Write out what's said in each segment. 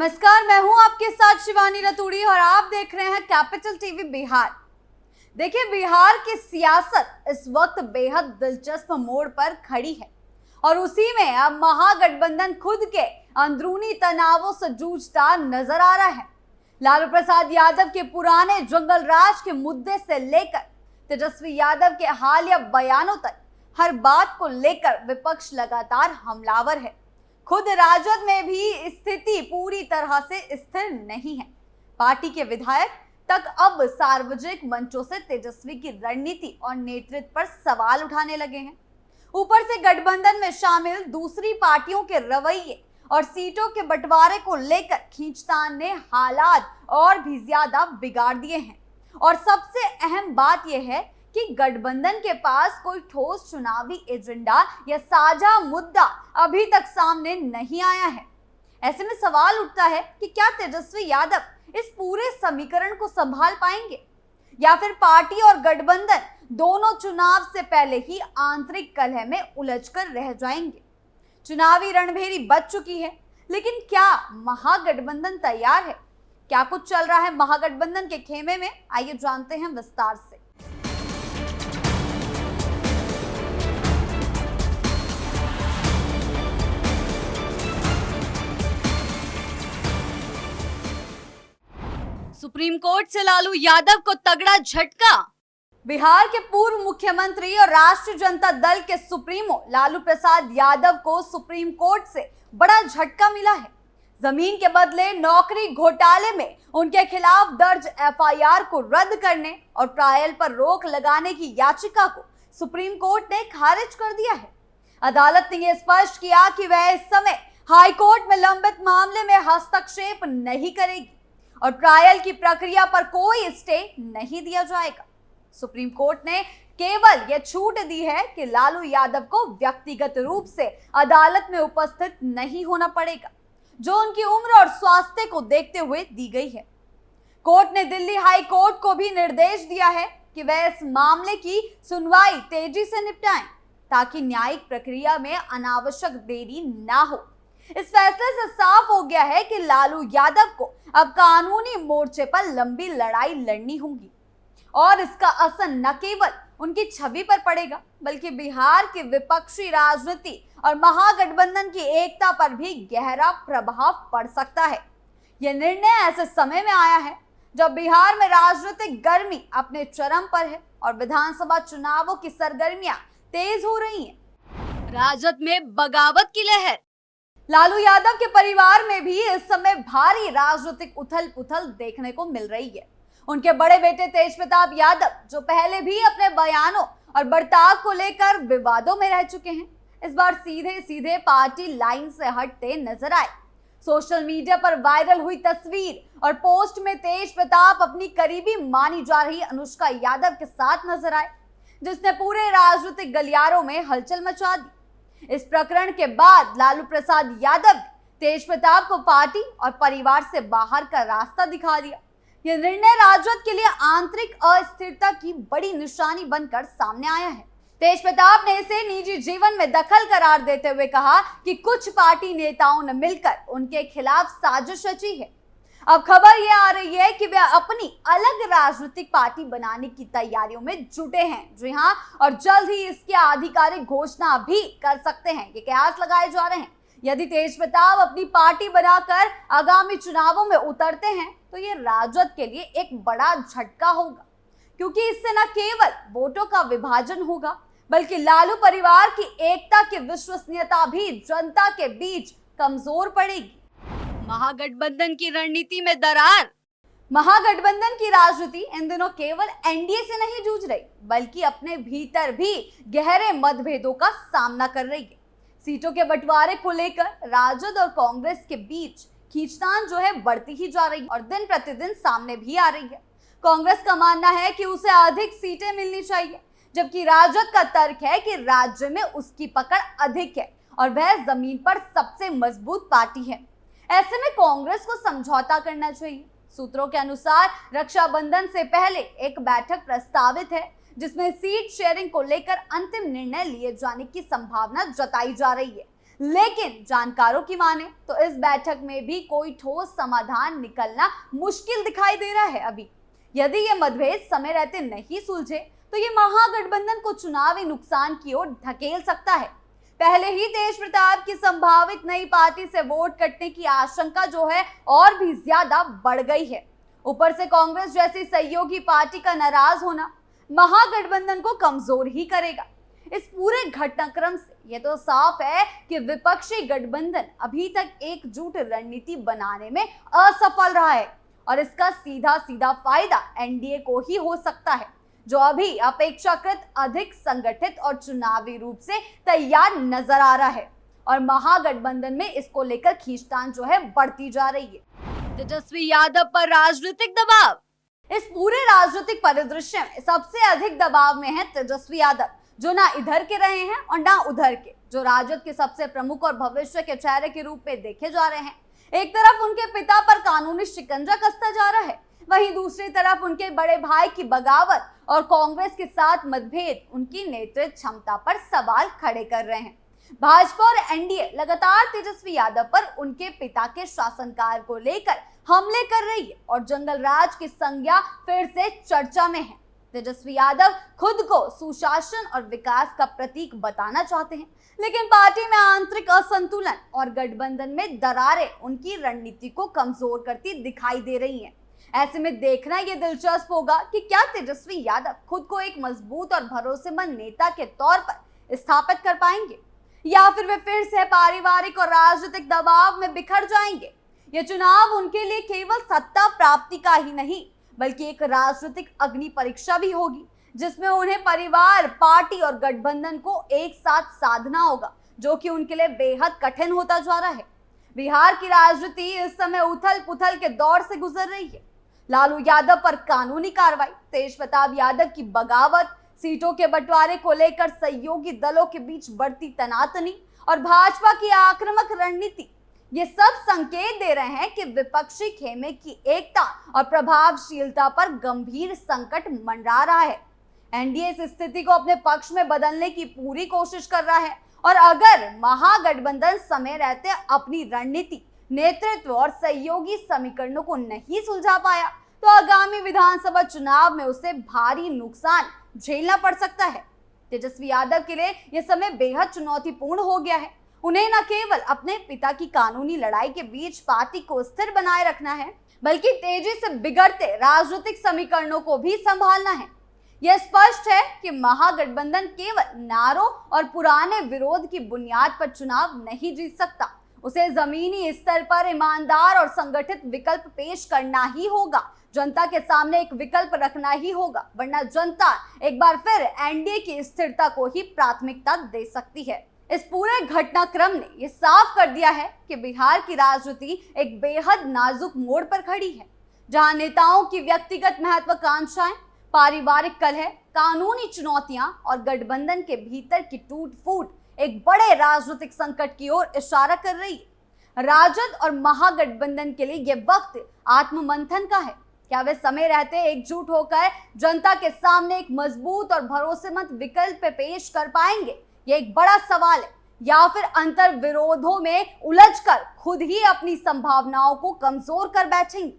नमस्कार, मैं हूं आपके साथ शिवानी रतूड़ी और आप देख रहे हैं कैपिटल टीवी बिहार। देखिए, बिहार की सियासत इस वक्त बेहद दिलचस्प मोड़ पर खड़ी है और उसी में अब महागठबंधन खुद के अंदरूनी तनावों से जूझता नजर आ रहा है। लालू प्रसाद यादव के पुराने जंगल राज के मुद्दे से लेकर तेजस्वी यादव के हालिया बयानों तक हर बात को लेकर विपक्ष लगातार हमलावर है। खुद राजद में भी स्थिति पूरी तरह से स्थिर नहीं है। पार्टी के विधायक तक अब सार्वजनिक मंचों से तेजस्वी की रणनीति और नेतृत्व पर सवाल उठाने लगे हैं। ऊपर से गठबंधन में शामिल दूसरी पार्टियों के रवैये और सीटों के बंटवारे को लेकर खींचतान ने हालात और भी ज्यादा बिगाड़ दिए हैं। और सबसे अहम बात यह है कि गठबंधन के पास कोई ठोस चुनावी एजेंडा या साझा मुद्दा अभी तक सामने नहीं आया है। ऐसे में सवाल उठता है कि क्या तेजस्वी यादव इस पूरे समीकरण को संभाल पाएंगे या फिर पार्टी और गठबंधन दोनों चुनाव से पहले ही आंतरिक कलह में उलझकर रह जाएंगे। चुनावी रणभेरी बच चुकी है, लेकिन क्या महागठबंधन तैयार है? क्या कुछ चल रहा है महागठबंधन के खेमे में? आइए जानते हैं विस्तार से। सुप्रीम कोर्ट से लालू यादव को तगड़ा झटका। बिहार के पूर्व मुख्यमंत्री और राष्ट्रीय जनता दल के सुप्रीमो लालू प्रसाद यादव को सुप्रीम कोर्ट से बड़ा झटका मिला है। जमीन के बदले नौकरी घोटाले में उनके खिलाफ दर्ज एफआईआर को रद्द करने और ट्रायल पर रोक लगाने की याचिका को सुप्रीम कोर्ट ने खारिज कर दिया है। अदालत ने यह स्पष्ट किया कि वह इस समय हाई कोर्ट में लंबित मामले में हस्तक्षेप नहीं करेगी और ट्रायल की प्रक्रिया पर कोई स्टे नहीं दिया जाएगा। सुप्रीम कोर्ट ने केवल यह छूट दी है कि लालू यादव को व्यक्तिगत रूप से अदालत में उपस्थित नहीं होना पड़ेगा, जो उनकी उम्र और स्वास्थ्य को देखते हुए दी गई है। कोर्ट ने दिल्ली हाई कोर्ट को भी निर्देश दिया है कि वह इस मामले की सुनवाई तेजी से निपटाएं ताकि न्यायिक प्रक्रिया में अनावश्यक देरी ना हो। इस फैसले से साफ हो गया है कि लालू यादव को अब कानूनी मोर्चे पर लंबी लड़ाई लड़नी होगी और इसका असर न केवल उनकी छवि पर पड़ेगा, बल्कि बिहार की विपक्षी राजनीति और महागठबंधन की एकता पर भी गहरा प्रभाव पड़ सकता है। यह निर्णय ऐसे समय में आया है जब बिहार में राजनीतिक गर्मी अपने चरम पर है और विधानसभा चुनावों की सरगर्मियां तेज हो रही हैं। राजद में बगावत की लहर। लालू यादव के परिवार में भी इस समय भारी राजनीतिक उथल पुथल देखने को मिल रही है। उनके बड़े बेटे तेजप्रताप यादव, जो पहले भी अपने बयानों और बर्ताव को लेकर विवादों में रह चुके हैं, इस बार सीधे सीधे पार्टी लाइन से हटते नजर आए। सोशल मीडिया पर वायरल हुई तस्वीर और पोस्ट में तेजप्रताप अपनी करीबी मानी जा रही अनुष्का यादव के साथ नजर आए, जिसने पूरे राजनीतिक गलियारों में हलचल मचा दी। इस प्रकरण के बाद लालू प्रसाद यादव तेजप्रताप को पार्टी और परिवार से बाहर का रास्ता दिखा दिया। यह निर्णय राजद के लिए आंतरिक अस्थिरता की बड़ी निशानी बनकर सामने आया है। तेजप्रताप ने इसे निजी जीवन में दखल करार देते हुए कहा कि कुछ पार्टी नेताओं ने मिलकर उनके खिलाफ साजिश रची है। अब खबर यह आ रही है कि वे अपनी अलग राजनीतिक पार्टी बनाने की तैयारियों में जुटे हैं। जी हां, और जल्द ही इसकी आधिकारिक घोषणा भी कर सकते हैं। ये कयास लगाए जा रहे हैं। यदि तेजप्रताप अपनी पार्टी बनाकर आगामी चुनावों में उतरते हैं तो ये राजद के लिए एक बड़ा झटका होगा, क्योंकि इससे न केवल वोटों का विभाजन होगा, बल्कि लालू परिवार की एकता की विश्वसनीयता भी जनता के बीच कमजोर पड़ेगी। महागठबंधन की रणनीति में दरार। महागठबंधन की राजनीति इन दिनों केवल एनडीए से नहीं जूझ रही, बल्कि अपने भीतर भी गहरे मतभेदों का सामना कर रही है। सीटों के बंटवारे को लेकर राजद और कांग्रेस के बीच खींचतान जो है बढ़ती ही जा रही है और दिन प्रतिदिन सामने भी आ रही है। कांग्रेस का मानना है कि उसे अधिक सीटें मिलनी चाहिए, जबकि राजद का तर्क है कि राज्य में उसकी पकड़ अधिक है और वह जमीन पर सबसे मजबूत पार्टी है। ऐसे में कांग्रेस को समझौता करना चाहिए। सूत्रों के अनुसार रक्षाबंधन से पहले एक बैठक प्रस्तावित है, जिसमें सीट शेयरिंग को लेकर अंतिम निर्णय लिए जाने की संभावना जताई जा रही है। लेकिन जानकारों की माने तो इस बैठक में भी कोई ठोस समाधान निकलना मुश्किल दिखाई दे रहा है। अभी यदि ये मतभेद समय रहते नहीं सुलझे तो ये महागठबंधन को चुनावी नुकसान की ओर धकेल सकता है। पहले ही तेज प्रताप की संभावित नई पार्टी से वोट कटने की आशंका जो है और भी ज्यादा बढ़ गई है। ऊपर से कांग्रेस जैसी सहयोगी पार्टी का नाराज होना महागठबंधन को कमजोर ही करेगा। इस पूरे घटनाक्रम से ये तो साफ है कि विपक्षी गठबंधन अभी तक एकजुट रणनीति बनाने में असफल रहा है और इसका सीधा सीधा फायदा एनडीए को ही हो सकता है, जो अभी अपेक्षाकृत अधिक संगठित और चुनावी रूप से तैयार नजर आ रहा है और महागठबंधन में इसको लेकर खींचतान जो है बढ़ती जा रही है। तेजस्वी यादव पर राजनीतिक दबाव। इस पूरे राजनीतिक परिदृश्य में सबसे अधिक दबाव में है तेजस्वी यादव, जो ना इधर के रहे हैं और ना उधर के, जो राजद के सबसे प्रमुख और भविष्य के चेहरे के रूप में देखे जा रहे हैं। एक तरफ उनके पिता पर कानूनी शिकंजा कसता जा रहा है, वहीं दूसरी तरफ उनके बड़े भाई की बगावत और कांग्रेस के साथ मतभेद उनकी नेतृत्व क्षमता पर सवाल खड़े कर रहे हैं। भाजपा और एनडीए लगातार तेजस्वी यादव पर उनके पिता के शासनकाल को लेकर हमले कर रही है और जंगल राज की संज्ञा फिर से चर्चा में है। तेजस्वी यादव खुद को सुशासन और विकास का प्रतीक बताना चाहते हैं, लेकिन पार्टी में आंतरिक असंतुलन और गठबंधन में दरारें उनकी रणनीति को कमजोर करती दिखाई दे रही हैं। ऐसे में देखना यह दिलचस्प होगा कि क्या तेजस्वी यादव खुद को एक मजबूत और भरोसेमंद नेता के तौर पर स्थापित कर पाएंगे या फिर से पारिवारिक और राजनीतिक दबाव में बिखर जाएंगे। यह चुनाव उनके लिए केवल सत्ता प्राप्ति का ही नहीं बल्कि एक राजनीतिक अग्नि परीक्षा भी होगी, जिसमें उन्हें परिवार, पार्टी और गठबंधन को एक साथ साधना होगा, जो कि उनके लिए बेहद कठिन होता जा रहा है। बिहार की राजनीति इस समय उथल पुथल के दौर से गुजर रही है। लालू यादव पर कानूनी कार्रवाई, तेज प्रताप यादव की बगावत, सीटों के बंटवारे को लेकर सहयोगी दलों के बीच बढ़ती तनातनी और भाजपा की आक्रामक रणनीति, ये सब संकेत दे रहे हैं कि विपक्षी खेमे की एकता और प्रभावशीलता पर गंभीर संकट मंडरा रहा है। एनडीए इस स्थिति को अपने पक्ष में बदलने की पूरी कोशिश कर रहा है और अगर महागठबंधन समय रहते अपनी रणनीति, नेतृत्व और सहयोगी समीकरणों को नहीं सुलझा पाया तो आगामी विधानसभा चुनाव में उसे भारी नुकसान झेलना पड़ सकता है। तेजस्वी यादव के लिए यह समय बेहद चुनौतीपूर्ण हो गया है। उन्हें न केवल अपने पिता की कानूनी लड़ाई के बीच पार्टी को स्थिर बनाए रखना है, बल्कि तेजी से बिगड़ते राजनीतिक समीकरणों को भी संभालना है। यह स्पष्ट है कि महागठबंधन केवल नारों और पुराने विरोध की बुनियाद पर चुनाव नहीं जीत सकता। उसे जमीनी स्तर पर ईमानदार और संगठित विकल्प पेश करना ही होगा, जनता के सामने एक विकल्प रखना ही होगा, वरना जनता एक बार फिर एनडीए की स्थिरता को ही प्राथमिकता दे सकती है। इस पूरे घटनाक्रम ने यह साफ कर दिया है कि बिहार की राजनीति एक बेहद नाजुक मोड़ पर खड़ी है, जहां नेताओं की व्यक्तिगत महत्वाकांक्षाएं, पारिवारिक कलह, कानूनी चुनौतियां और गठबंधन के भीतर की टूट फूट एक बड़े राजनीतिक संकट की ओर इशारा कर रही है। राजद और महागठबंधन के लिए यह वक्त आत्ममंथन का है। क्या वे समय रहते एकजुट होकर जनता के सामने एक मजबूत और भरोसेमंद विकल्प पेश कर पाएंगे? ये एक बड़ा सवाल है। या फिर अंतर विरोधों में उलझकर खुद ही अपनी संभावनाओं को कमजोर कर बैठेंगे?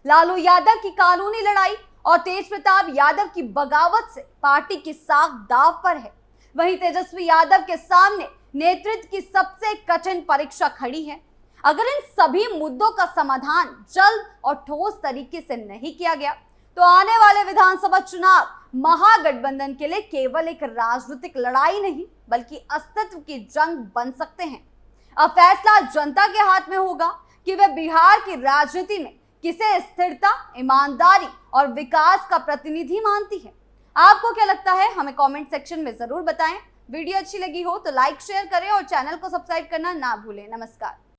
लालू यादव की कानूनी लड़ाई और तेज प्रताप यादव की बगावत से पार्टी की साख दांव पर है। वहीं तेजस्वी यादव के सामने नेतृत्व की सबसे कठिन परीक्षा खड़ी है। अगर इन सभी मुद्दों का समाधान जल्द और ठोस तरीके से नहीं किया गया तो आने वाले विधानसभा चुनाव महागठबंधन के लिए केवल एक राजनीतिक लड़ाई नहीं बल्कि अस्तित्व की जंग बन सकते हैं। अब फैसला जनता के हाथ में होगा कि वे बिहार की राजनीति में किसे स्थिरता, ईमानदारी और विकास का प्रतिनिधि मानती है। आपको क्या लगता है, हमें कमेंट सेक्शन में जरूर बताएं। वीडियो अच्छी लगी हो तो लाइक शेयर करें और चैनल को सब्सक्राइब करना ना भूलें। नमस्कार।